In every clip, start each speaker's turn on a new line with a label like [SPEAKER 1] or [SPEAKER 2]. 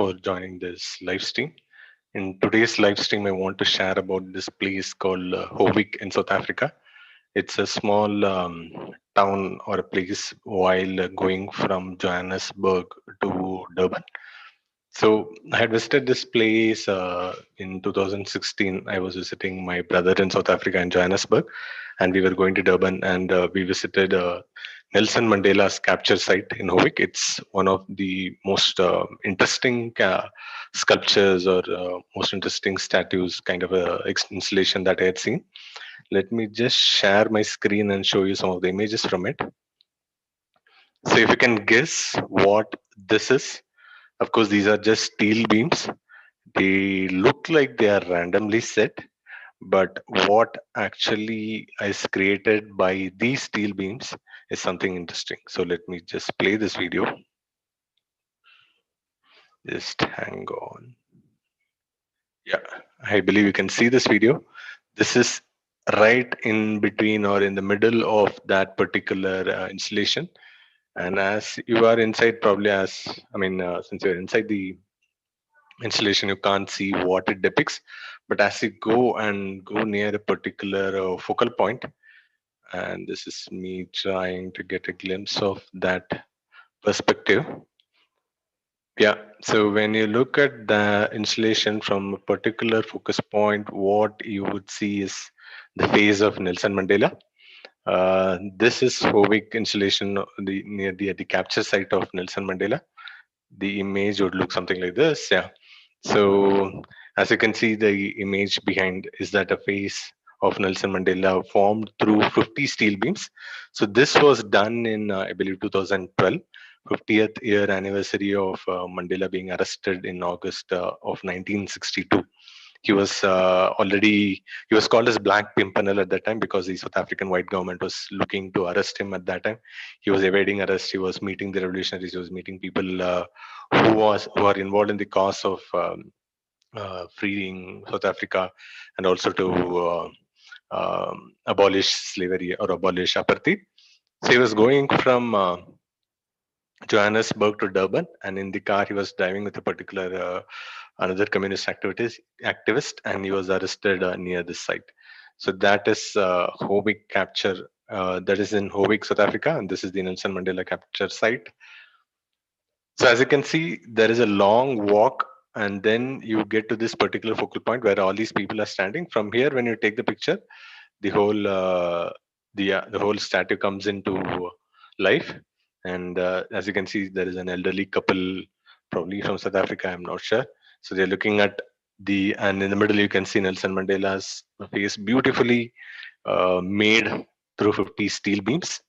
[SPEAKER 1] for joining this live stream. In today's live stream, I want to share about this place called Howick in South Africa. It's a small town or a place while going from Johannesburg to Durban. So I had visited this place in 2016. I was visiting my brother in South Africa in Johannesburg, and we were going to Durban, and we visited Nelson Mandela's capture site in Howick. It's one of the most interesting sculptures or most interesting statues, kind of a installation that I had seen. Let me just share my screen and show you some of the images from it. So if you can guess what this is, of course, these are just steel beams. They look like they are randomly set, but what actually is created by these steel beams is something interesting. So let me just play this video. Just hang on. Yeah, I believe you can see this video. This is right in between or in the middle of that particular installation. And as you are inside, probably since you're inside the installation, you can't see what it depicts, but as you go near a particular focal point, and this is me trying to get a glimpse of that perspective. Yeah, so when you look at the installation from a particular focus point, what you would see is the face of Nelson Mandela. This is Howick installation near the capture site of Nelson Mandela. The image would look something like this. Yeah. So as you can see, the image behind is that a face of Nelson Mandela formed through 50 steel beams. So this was done in, I believe, 2012, 50th year anniversary of Mandela being arrested in August of 1962. He was called as Black Pimpernel at that time because the South African white government was looking to arrest him at that time. He was evading arrest. He was meeting the revolutionaries. He was meeting people who are involved in the cause of freeing South Africa and also to abolish slavery or abolish apartheid. So he was going from Johannesburg to Durban, and in the car he was driving with a particular another communist activist, and he was arrested near this site. So that is Howick capture. That is in Howick, South Africa, and this is the Nelson Mandela capture site. So as you can see, there is a long walk, and then you get to this particular focal point where all these people are standing. From here, when you take the picture, the whole the whole statue comes into life. And as you can see, there is an elderly couple, probably from South Africa. I'm not sure. So they're looking at and in the middle you can see Nelson Mandela's face, beautifully made through 50 steel beams.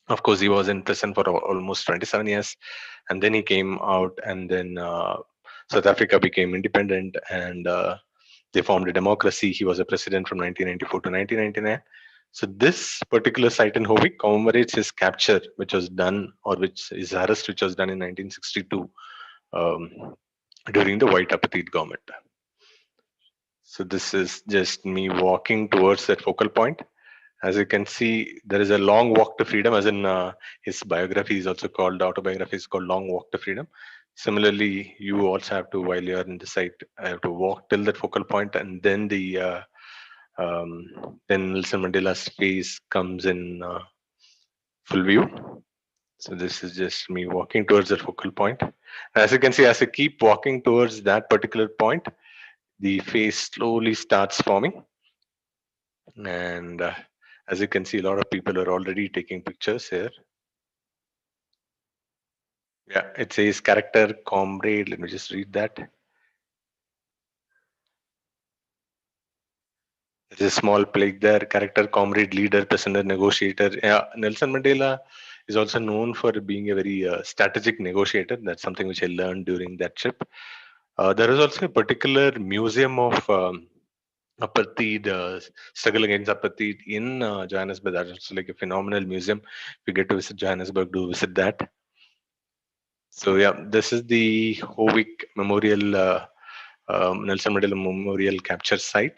[SPEAKER 1] Of course, he was in prison for almost 27 years, and then he came out, and then South Africa became independent, and they formed a democracy. He was a president from 1994 to 1999. So this particular site in Howick commemorates his capture, which was done, or which his arrest, which was done in 1962 during the white apartheid government. So this is just me walking towards that focal point. As you can see, there is a long walk to freedom, as in his biography is also called, autobiography is called Long Walk to Freedom. Similarly, you also have to, while you're in the site, have to walk till that focal point, and then then Nelson Mandela's face comes in full view. So this is just me walking towards that focal point. As you can see, as I keep walking towards that particular point, the face slowly starts forming. And as you can see, a lot of people are already taking pictures here. Yeah, it says character comrade. Let me just read that. There's a small plaque there. Character comrade, leader, prisoner, negotiator. Yeah, Nelson Mandela is also known for being a very strategic negotiator. That's something which I learned during that trip. There is also a particular museum of apartheid, struggle against apartheid in Johannesburg. That's also like a phenomenal museum. If you get to visit Johannesburg, do visit that. So yeah, this is the Howick Memorial, Nelson Mandela Memorial capture site,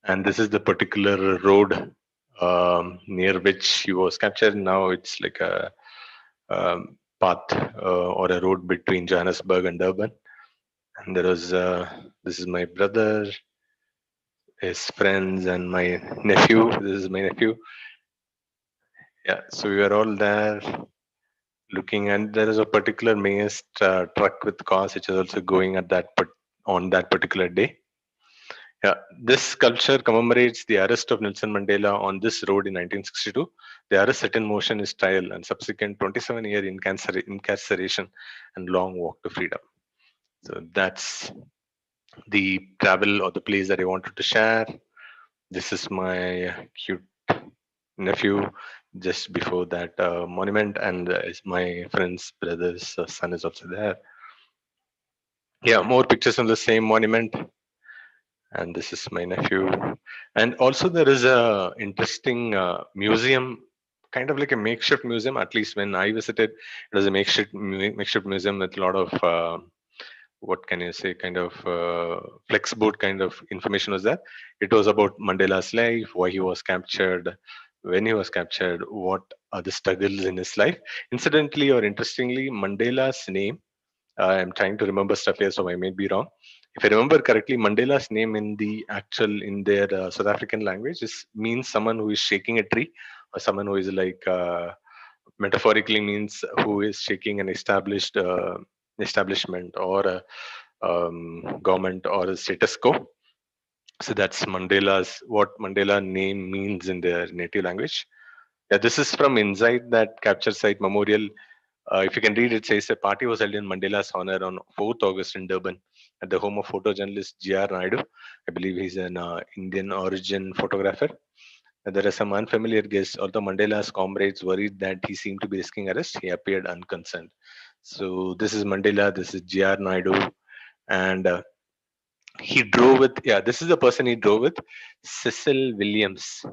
[SPEAKER 1] and this is the particular road near which he was captured. Now it's like a path or a road between Johannesburg and Durban. And there was this is my brother, his friends, and my nephew. This is my nephew. Yeah, so we were all there looking, and there is a particular maze truck with cars which is also going at on that particular day. Yeah, this sculpture commemorates the arrest of Nelson Mandela on this road in 1962. The arrest set in motion his trial and subsequent 27-year incarceration and long walk to freedom. So that's the travel or the place that I wanted to share. This is my cute nephew just before that monument, and is my friend's brother's son is also there. Yeah, more pictures on the same monument, and this is my nephew. And also there is a interesting museum, kind of like a makeshift museum. At least when I visited, it was a makeshift museum with a lot of what can you say, kind of flexboard kind of information was there. It was about Mandela's life, why he was captured, when he was captured, what are the struggles in his life. Incidentally or interestingly, Mandela's name, I'm trying to remember stuff here, so I may be wrong. If I remember correctly, Mandela's name in their South African language means someone who is shaking a tree, or someone who is like metaphorically means who is shaking an established establishment or a government or a status quo. So that's Mandela's what Mandela name means in their native language. Yeah, this is from inside that capture site memorial. If you can read, it says a party was held in Mandela's honor on 4th August in Durban at the home of photojournalist G.R. Naidu. I believe he's an Indian origin photographer. And there are some unfamiliar guests. Although Mandela's comrades worried that he seemed to be risking arrest, he appeared unconcerned. So this is Mandela, this is G.R. Naidu, and he drove with, yeah, this is the person he drove with, Cecil Williams.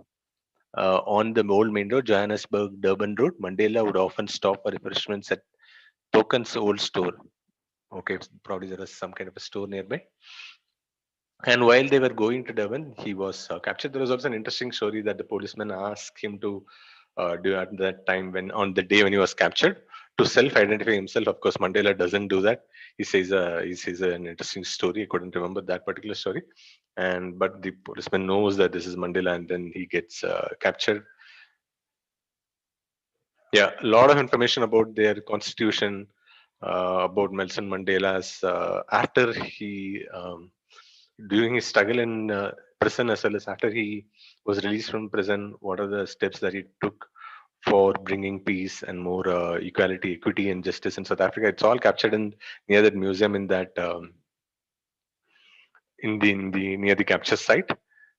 [SPEAKER 1] On the old main road, Johannesburg, Durban Road, Mandela would often stop for refreshments at Token's old store. Okay, probably there was some kind of a store nearby. And while they were going to Durban, he was captured. There was also an interesting story that the policeman asked him to do at that time when, on the day when he was captured, to self-identify himself. Of course, Mandela doesn't do that. He says an interesting story. I couldn't remember that particular story, and but the policeman knows that this is Mandela, and then he gets captured. Yeah, a lot of information about their constitution, about Nelson Mandela's after he during his struggle in prison, as well as after he was released from prison. What are the steps that he took for bringing peace and more equality, equity, and justice in South Africa? It's all captured in near that museum in that in the near the capture site.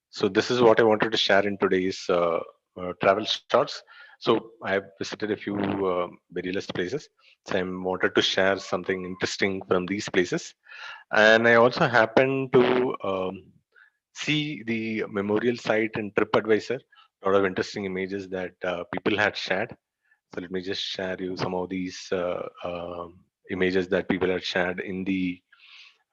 [SPEAKER 1] So this is what I wanted to share in today's travel shots. So I have visited a few very list places. So I wanted to share something interesting from these places, and I also happened to see the memorial site in TripAdvisor. A lot of interesting images that people had shared. So let me just share you some of these images that people had shared in the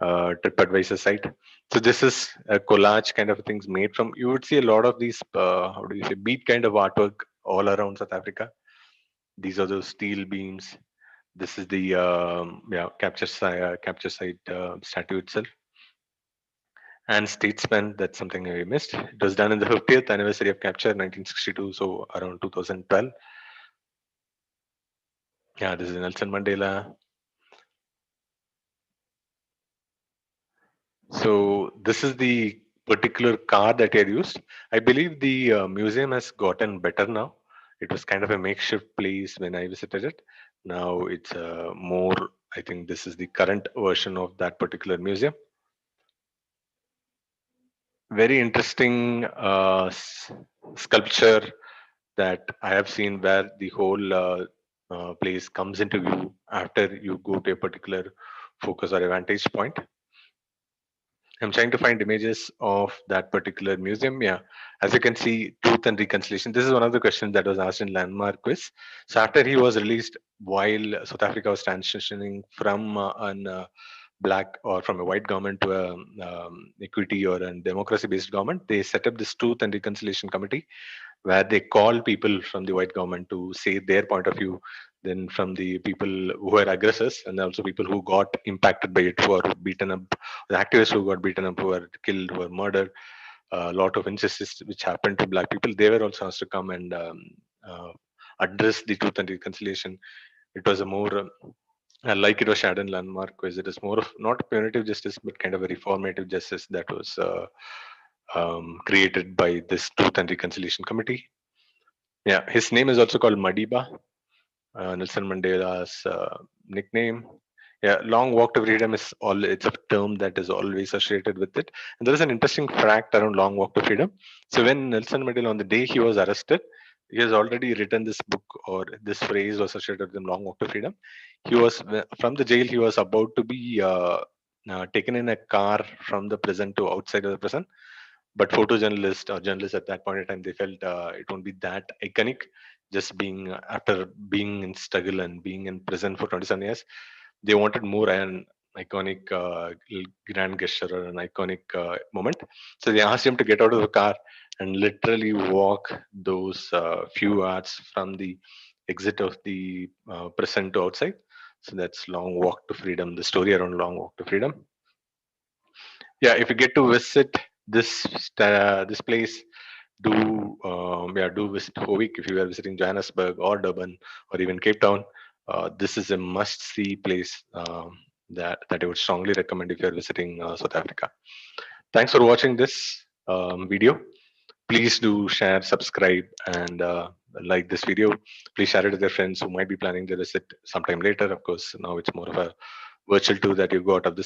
[SPEAKER 1] TripAdvisor site. So this is a collage kind of things made from. You would see a lot of these. How do you say, beat kind of artwork all around South Africa. These are those steel beams. This is the capture site statue itself. And statesman, that's something I missed. It was done in the 50th anniversary of capture, 1962, so around 2012. Yeah, this is Nelson Mandela. So this is the particular car that I had used. I believe the museum has gotten better now. It was kind of a makeshift place when I visited it. Now it's more, I think this is the current version of that particular museum. Very interesting sculpture that I have seen where the whole place comes into view after you go to a particular focus or a vantage point. I'm trying to find images of that particular museum. Yeah, as you can see, truth and reconciliation. This is one of the questions that was asked in landmark quiz. So after he was released, while South Africa was transitioning from an black or from a white government to a equity or a democracy-based government, they set up this Truth and Reconciliation Committee where they call people from the white government to say their point of view. then from the people who were aggressors, and also people who got impacted by it, who are beaten up, the activists who got beaten up, who were killed, who were murdered. A lot of injustice which happened to black people, they were also asked to come and uh, address the truth and reconciliation. It was a more like it was Shadon landmark, because it is more of not punitive justice but kind of a reformative justice that was created by this truth and reconciliation committee. Yeah, his name is also called Madiba, Nelson Mandela's nickname. Yeah, long walk to freedom is all. It's a term that is always associated with it. And there is an interesting fact around long walk to freedom. So when Nelson Mandela, on the day he was arrested, he has already written this book, or this phrase was associated with him, long walk to freedom. He was from the jail. He was about to be taken in a car from the prison to outside of the prison, but photojournalists or journalists at that point in time, they felt it won't be that iconic, just being after being in struggle and being in prison for 27 years. They wanted more an iconic grand gesture or an iconic moment. So they asked him to get out of the car and literally walk those few yards from the exit of the prison to outside. So that's long walk to freedom, the story around long walk to freedom. Yeah, if you get to visit this place, do visit Howick if you are visiting Johannesburg or Durban or even Cape Town. This is a must-see place that I would strongly recommend if you are visiting South Africa. Thanks for watching this video. Please do share, subscribe, and like this video. Please share it with your friends who might be planning to visit sometime later. Of course, now it's more of a virtual tour that you got of this